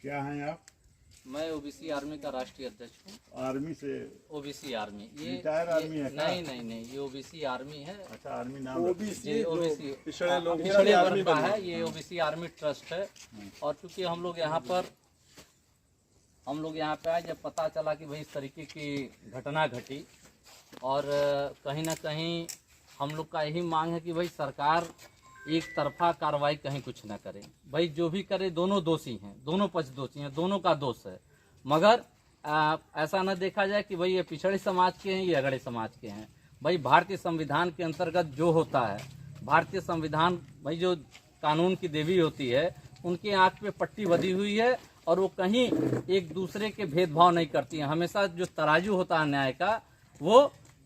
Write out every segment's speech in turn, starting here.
क्या हैं आप? मैं ओबीसी आर्मी का राष्ट्रीय अध्यक्ष हूँ। आर्मी से? ओबीसी आर्मी रिटायर आर्मी है क्या? नहीं, ये ओबीसी आर्मी है। अच्छा, आर्मी नाम जी, ओबीसी पिछड़े लोग पिछड़े वर्ग का है। ये ओबीसी आर्मी ट्रस्ट है। और चूंकि हम लोग यहाँ पे आए, जब पता चला कि भाई इस तरीके की घटना घटी, और कहीं ना कहीं हम लोग का यही मांग है कि भाई सरकार एक तरफा कार्रवाई कहीं कुछ न करे। भाई जो भी करे, दोनों दोषी हैं, दोनों पक्ष दोषी हैं, दोनों का दोष है। मगर ऐसा न देखा जाए कि भाई ये पिछड़े समाज के हैं, ये अगड़े समाज के हैं। भाई भारतीय संविधान के अंतर्गत जो होता है, भारतीय संविधान भाई जो कानून की देवी होती है, उनके आँख पे पट्टी बंधी हुई है, और वो कहीं एक दूसरे के भेदभाव नहीं करती हैं। हमेशा जो तराजू होता है न्याय का, वो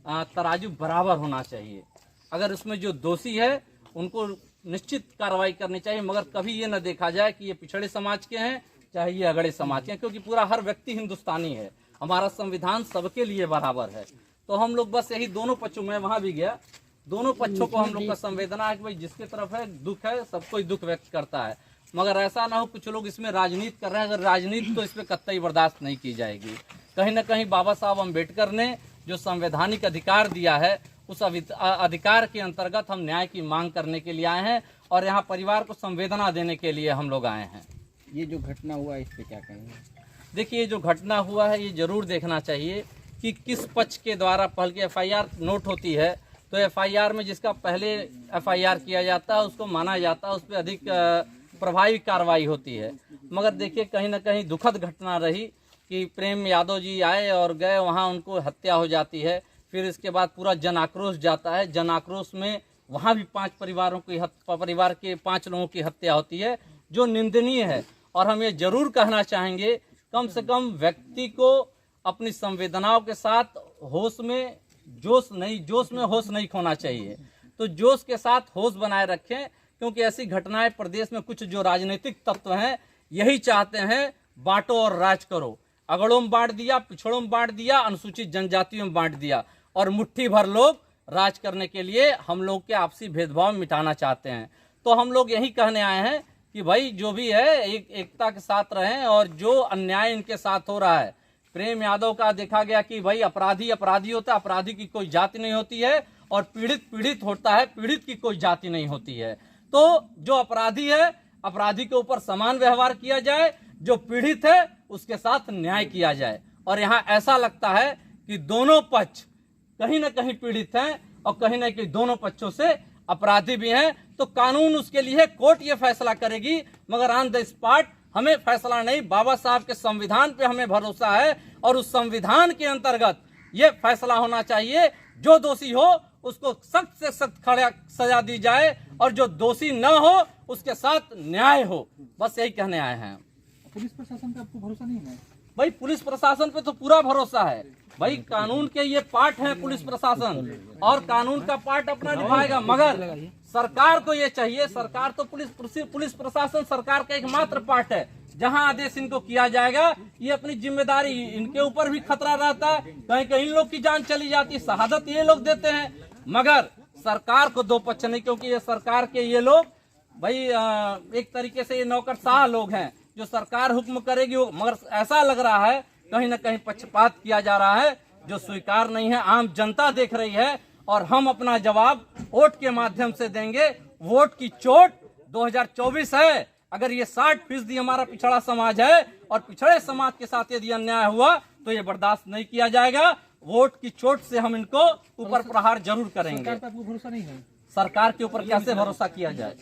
तराजू बराबर होना चाहिए। अगर उसमें जो दोषी है उनको निश्चित कार्रवाई करनी चाहिए, मगर कभी ये न देखा जाए कि ये पिछड़े समाज के हैं चाहे ये अगड़े समाज के हैं, क्योंकि पूरा हर व्यक्ति हिंदुस्तानी है। हमारा संविधान सबके लिए बराबर है। तो हम लोग बस यही दोनों पक्षों में, वहां भी गया, दोनों पक्षों को हम लोग का संवेदना है कि भाई जिसके तरफ है दुख है, सबको दुख व्यक्त करता है। मगर ऐसा ना हो कुछ लोग इसमें राजनीति कर रहे हैं। अगर राजनीति तो इस पर कतई बर्दाश्त नहीं की जाएगी। कहीं ना कहीं बाबा साहब अम्बेडकर ने जो संवैधानिक अधिकार दिया है, उस अधिकार के अंतर्गत हम न्याय की मांग करने के लिए आए हैं, और यहाँ परिवार को संवेदना देने के लिए हम लोग आए हैं। ये जो घटना हुआ, इस पे क्या कहेंगे? देखिए, जो घटना हुआ है, ये जरूर देखना चाहिए कि किस पक्ष के द्वारा पहल की एफआईआर नोट होती है। तो एफआईआर में जिसका पहले एफआईआर किया जाता है उसको माना जाता है, उस पर अधिक प्रभावी कार्रवाई होती है। मगर देखिए, कहीं ना कहीं दुखद घटना रही कि प्रेम यादव जी आए और गए, वहाँ उनको हत्या हो जाती है। फिर इसके बाद पूरा जन आक्रोश जाता है। जन आक्रोश में वहाँ भी 5 परिवार के 5 लोगों की हत्या होती है, जो निंदनीय है। और हम ये जरूर कहना चाहेंगे, कम से कम व्यक्ति को अपनी संवेदनाओं के साथ जोश में होश नहीं खोना चाहिए। तो जोश के साथ होश बनाए रखें, क्योंकि ऐसी घटनाएं प्रदेश में कुछ जो राजनीतिक तत्व हैं यही चाहते हैं, बांटो और राज करो। अगड़ों में बांट दिया, पिछड़ों में बांट दिया, अनुसूचित जनजातियों में बांट दिया, और मुट्ठी भर लोग राज करने के लिए हम लोग के आपसी भेदभाव मिटाना चाहते हैं। तो हम लोग यही कहने आए हैं कि भाई जो भी है एकता के साथ रहें, और जो अन्याय इनके साथ हो रहा है, प्रेम यादव का देखा गया कि भाई अपराधी होता है, अपराधी की कोई जाति नहीं होती है, और पीड़ित होता है, पीड़ित की कोई जाति नहीं होती है। तो जो अपराधी है, अपराधी के ऊपर समान व्यवहार किया जाए, जो पीड़ित है उसके साथ न्याय किया जाए। और यहाँ ऐसा लगता है कि दोनों पक्ष कहीं ना कहीं पीड़ित हैं, और कहीं ना कहीं दोनों पक्षों से अपराधी भी हैं। तो कानून उसके लिए, कोर्ट ये फैसला करेगी, मगर ऑन द स्पॉट हमें फैसला नहीं, बाबा साहब के संविधान पे हमें भरोसा है, और उस संविधान के अंतर्गत ये फैसला होना चाहिए। जो दोषी हो उसको सख्त से सख्त सजा दी जाए, और जो दोषी न हो उसके साथ न्याय हो। बस यही कहने आए हैं। पुलिस प्रशासन पे आपको भरोसा नहीं है? भाई पुलिस प्रशासन पे तो पूरा भरोसा है। भाई कानून के ये पार्ट है पुलिस प्रशासन, और कानून का पार्ट अपना निभाएगा। मगर सरकार को ये चाहिए, सरकार तो पुलिस प्रशासन सरकार का एकमात्र पार्ट है। जहां आदेश इनको किया जाएगा, ये अपनी जिम्मेदारी, इनके ऊपर भी खतरा रहता है, कहीं इन लोग की जान चली जाती, शहादत ये लोग देते हैं। मगर सरकार को दो पक्ष नहीं, क्योंकि ये सरकार के ये लोग भाई एक तरीके से ये नौकरशाह लोग हैं, जो सरकार हुक्म करेगी वो। मगर ऐसा लग रहा है कहीं ना कहीं पक्षपात किया जा रहा है, जो स्वीकार नहीं है। आम जनता देख रही है, और हम अपना जवाब वोट के माध्यम से देंगे। वोट की चोट 2024 है। अगर ये 60% हमारा पिछड़ा समाज है, और पिछड़े समाज के साथ यदि अन्याय हुआ तो ये बर्दाश्त नहीं किया जाएगा। वोट की चोट से हम इनको ऊपर प्रहार जरूर करेंगे। सरकार पे आपको भरोसा नहीं है? सरकार के ऊपर कैसे भरोसा किया जाए?